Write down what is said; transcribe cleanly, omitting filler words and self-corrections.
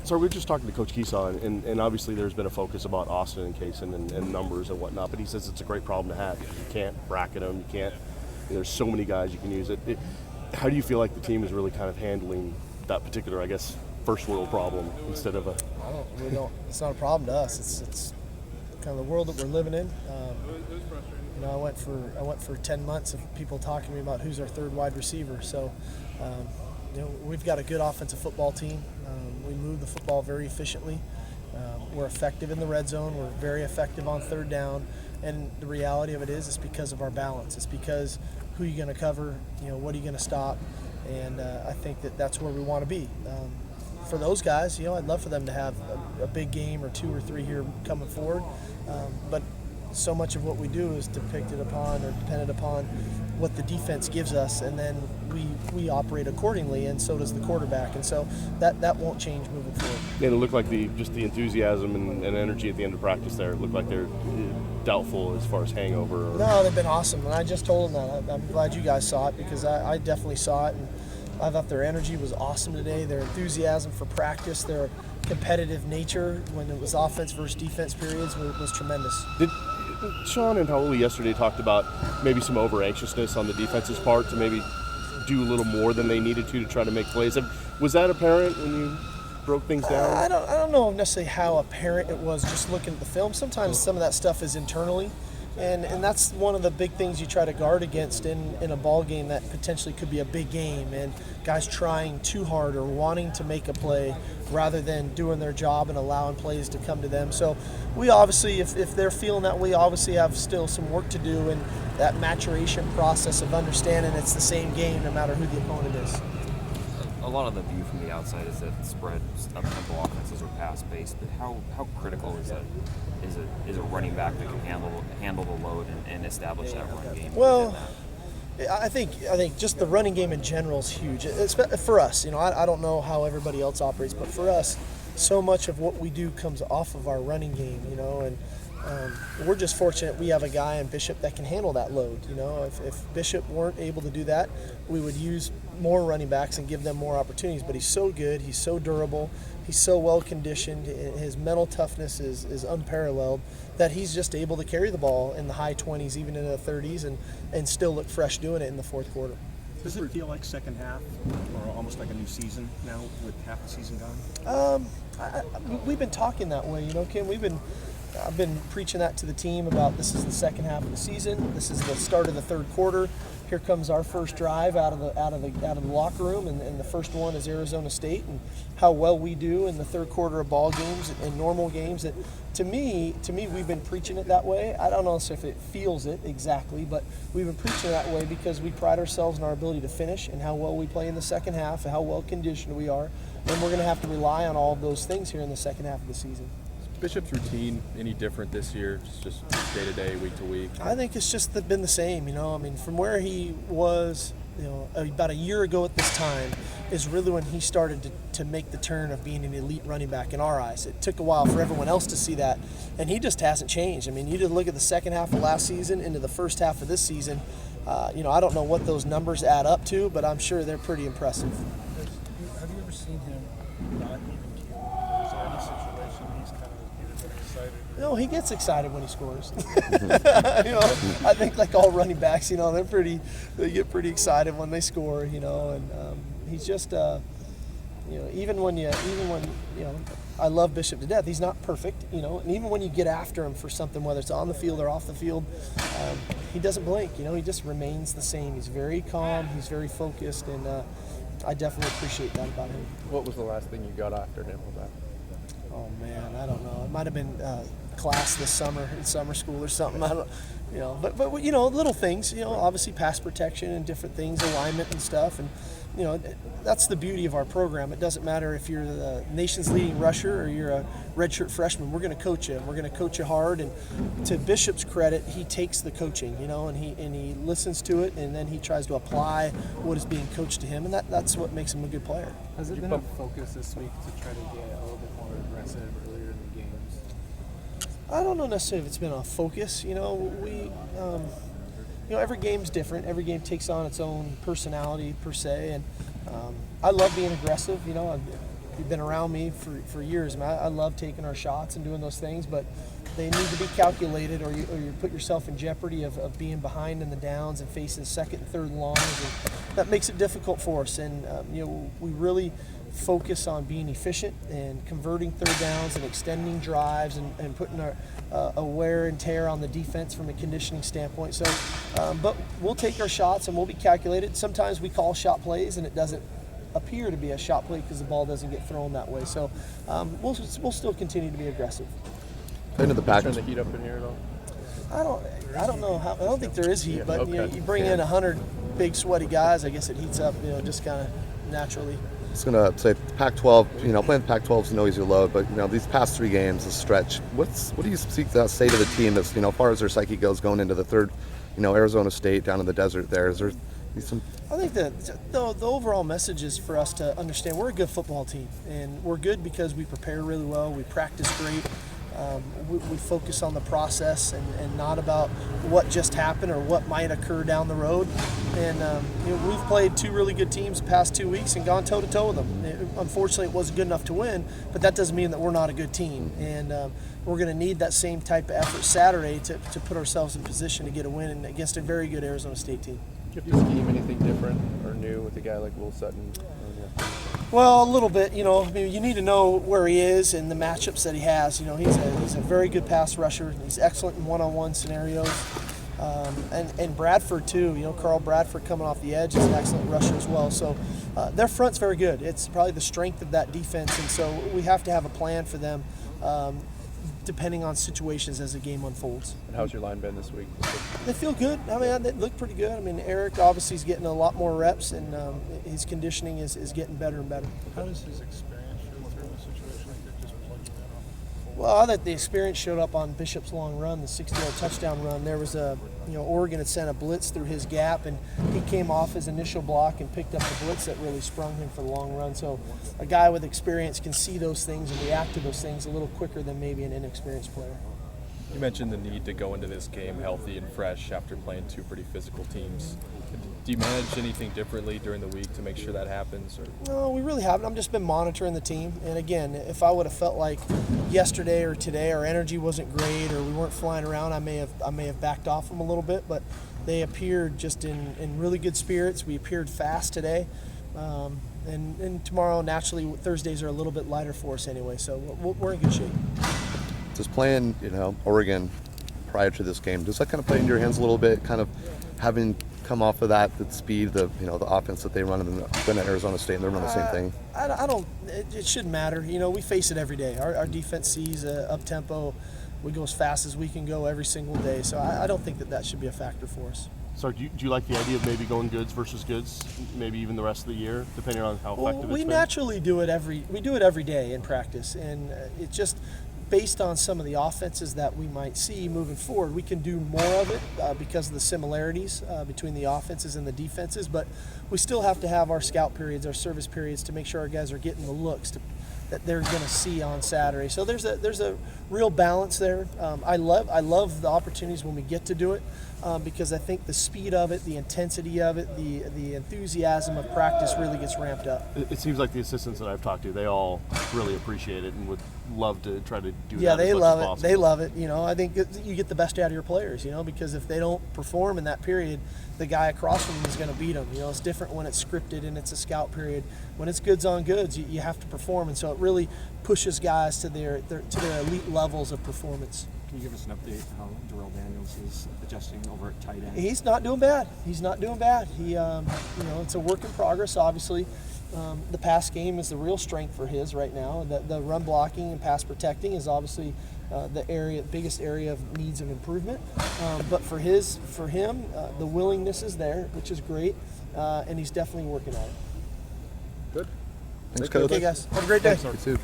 So we're just talking to Coach Keesaw, and obviously there's been a focus about Austin and Kaysen and numbers and whatnot, but he says it's a great problem to have. You can't bracket them. You can't. There's so many guys you can use it. How do you feel like the team is really kind of handling that particular, I guess, first world problem instead of a? We don't. It's not a problem to us. It's kind of the world that we're living in. I went for 10 months of people talking to me about who's our third wide receiver. So, we've got a good offensive football team. We move the football very efficiently. We're effective in the red zone. We're very effective on third down. And the reality of it is, it's because of our balance. It's because who you're going to cover, what are you going to stop, and I think that's where we want to be. For those guys, I'd love for them to have a big game or 2 or 3 here coming forward, but so much of what we do is dependent upon what the defense gives us, and then we operate accordingly, and so does the quarterback, and so that won't change moving forward. And it looked like the enthusiasm and energy at the end of practice there. It looked like they're doubtful as far as hangover. No, they've been awesome, and I just told them that. I'm glad you guys saw it, because I definitely saw it, and I thought their energy was awesome today. Their enthusiasm for practice, their competitive nature when it was offense versus defense periods was tremendous. Did Sean and Hauli yesterday talked about maybe some over-anxiousness on the defense's part to maybe do a little more than they needed to try to make plays? Was that apparent when you broke things down? I don't know necessarily how apparent it was just looking at the film. Sometimes some of that stuff is internally, and that's one of the big things you try to guard against in a ball game that potentially could be a big game, and guys trying too hard or wanting to make a play rather than doing their job and allowing plays to come to them. So we obviously, if they're feeling that, we obviously have still some work to do in that maturation process of understanding it's the same game no matter who the opponent is. A lot of the view from the outside is that spread up-tempo offenses are fast-paced, but how critical is a running back that can handle the load and establish that run game? Well, I think just the running game in general is huge. It's for us, I don't know how everybody else operates, but for us, so much of what we do comes off of our running game, and we're just fortunate we have a guy in Bishop that can handle that load. If Bishop weren't able to do that, we would use more running backs and give them more opportunities. But he's so good, he's so durable, he's so well conditioned, his mental toughness is unparalleled, that he's just able to carry the ball in the high 20s, even into the 30s, and still look fresh doing it in the fourth quarter. Does it feel like second half, or almost like a new season now with half the season gone? We've been talking that way, Ken. I've been preaching that to the team about this is the second half of the season. This is the start of the third quarter. Here comes our first drive out of the locker room, and the first one is Arizona State, and how well we do in the third quarter of ball games and normal games. That to me, we've been preaching it that way. I don't know if it feels it exactly, but we've been preaching it that way because we pride ourselves in our ability to finish and how well we play in the second half, and how well conditioned we are, and we're going to have to rely on all of those things here in the second half of the season. Bishop's routine any different this year? It's just day to day, week to week? I think it's just been the same. From where he was, about a year ago at this time, is really when he started to make the turn of being an elite running back in our eyes. It took a while for everyone else to see that, and he just hasn't changed. You just look at the second half of last season into the first half of this season. I don't know what those numbers add up to, but I'm sure they're pretty impressive. Have you ever seen him not even care? Is there any situation he's kind of getting excited? No, he gets excited when he scores. I think like all running backs, they get pretty excited when they score, and he's just, even when I love Bishop to death. He's not perfect, and even when you get after him for something, whether it's on the field or off the field, he doesn't blink, he just remains the same. He's very calm, he's very focused, and I definitely appreciate that about him. What was the last thing you got after him about? Oh man, I don't know. It might have been class this summer in summer school or something. I don't, but little things. Obviously pass protection and different things, alignment and stuff, and that's the beauty of our program. It doesn't matter if you're the nation's leading rusher or you're a redshirt freshman. We're going to coach you. We're going to coach you hard. And to Bishop's credit, he takes the coaching, and he listens to it, and then he tries to apply what is being coached to him, and that's what makes him a good player. Has it been a focus this week to try to get a little bit more aggressive earlier in the games? I don't know necessarily if it's been a focus. Every game's different. Every game takes on its own personality per se, and I love being aggressive. you've been around me for years. I mean, I love taking our shots and doing those things, but they need to be calculated, or you put yourself in jeopardy of being behind in the downs and facing second and third and longs, and that makes it difficult for us. And we really focus on being efficient and converting third downs and extending drives and putting a wear and tear on the defense from a conditioning standpoint. So, but we'll take our shots and we'll be calculated. Sometimes we call shot plays and it doesn't appear to be a shot play because the ball doesn't get thrown that way. So we'll still continue to be aggressive. Into the pack. Turn the heat up in here at all? I don't know how. I don't think there is heat, but Okay. you bring in 100 big sweaty guys, I guess it heats up, just kind of naturally. I was going to say Pac-12, playing the Pac-12 is no easy load, but, these past 3 games, the stretch, what do you say to the team as, as far as their psyche goes going into the third, Arizona State down in the desert there? Is there some... I think that the overall message is for us to understand we're a good football team, and we're good because we prepare really well, we practice great. We focus on the process and not about what just happened or what might occur down the road. And we've played 2 really good teams the past 2 weeks and gone toe-to-toe with them. Unfortunately, it wasn't good enough to win, but that doesn't mean that we're not a good team. And we're going to need that same type of effort Saturday to put ourselves in position to get a win against a very good Arizona State team. If you scheme anything different or new with a guy like Will Sutton? Well, a little bit. You need to know where he is and the matchups that he has. He's a very good pass rusher. He's excellent in one-on-one scenarios. And Bradford too. Carl Bradford coming off the edge is an excellent rusher as well. So their front's very good. It's probably the strength of that defense, and so we have to have a plan for them. Depending on situations as the game unfolds. And how's your line been this week? They feel good. They look pretty good. Eric obviously is getting a lot more reps, and his conditioning is getting better and better. How does his experience show through in a situation like that, just plugging that off? Well, I thought the experience showed up on Bishop's long run, the 60-yard touchdown run. There was Oregon had sent a blitz through his gap, and he came off his initial block and picked up the blitz that really sprung him for the long run. So a guy with experience can see those things and react to those things a little quicker than maybe an inexperienced player. You mentioned the need to go into this game healthy and fresh after playing 2 pretty physical teams. Do you manage anything differently during the week to make sure that happens? Or? No, we really haven't. I've just been monitoring the team. And again, if I would have felt like yesterday or today our energy wasn't great or we weren't flying around, I may have backed off them a little bit. But they appeared just in really good spirits. We appeared fast today. And tomorrow, naturally, Thursdays are a little bit lighter for us anyway. So we're in good shape. Just playing, Oregon prior to this game, does that kind of play into your hands a little bit, kind of having come off of that, the speed, the offense that they run, and then at Arizona State, and they're running the same thing? I don't. It shouldn't matter. We face it every day. Our defense sees up tempo. We go as fast as we can go every single day. So I don't think that should be a factor for us. So do you like the idea of maybe going goods versus goods, maybe even the rest of the year, depending on how effective it's been? We naturally do it every day in practice, and it's just based on some of the offenses that we might see moving forward. We can do more of it because of the similarities between the offenses and the defenses, but we still have to have our scout periods, our service periods, to make sure our guys are getting the looks that they're going to see on Saturday. So there's a real balance there. I love the opportunities when we get to do it because I think the speed of it, the intensity of it, the enthusiasm of practice really gets ramped up. It seems like the assistants that I've talked to, they all really appreciate it and would love to try to do Yeah, that they as much love as it. possible. They love it. I think you get the best out of your players, because if they don't perform in that period, the guy across from them is going to beat them. It's different when it's scripted and it's a scout period. When it's goods on goods, you have to perform, and so it really pushes guys to their elite levels of performance. Can you give us an update how Darrell Daniels is adjusting over at tight end? He's not doing bad. He, it's a work in progress, obviously. The pass game is the real strength for his right now. The run blocking and pass protecting is obviously the biggest area of needs of improvement. But for him, the willingness is there, which is great, and he's definitely working on it. Good. Thanks, Coach. Okay, guys. Have a great day. You too.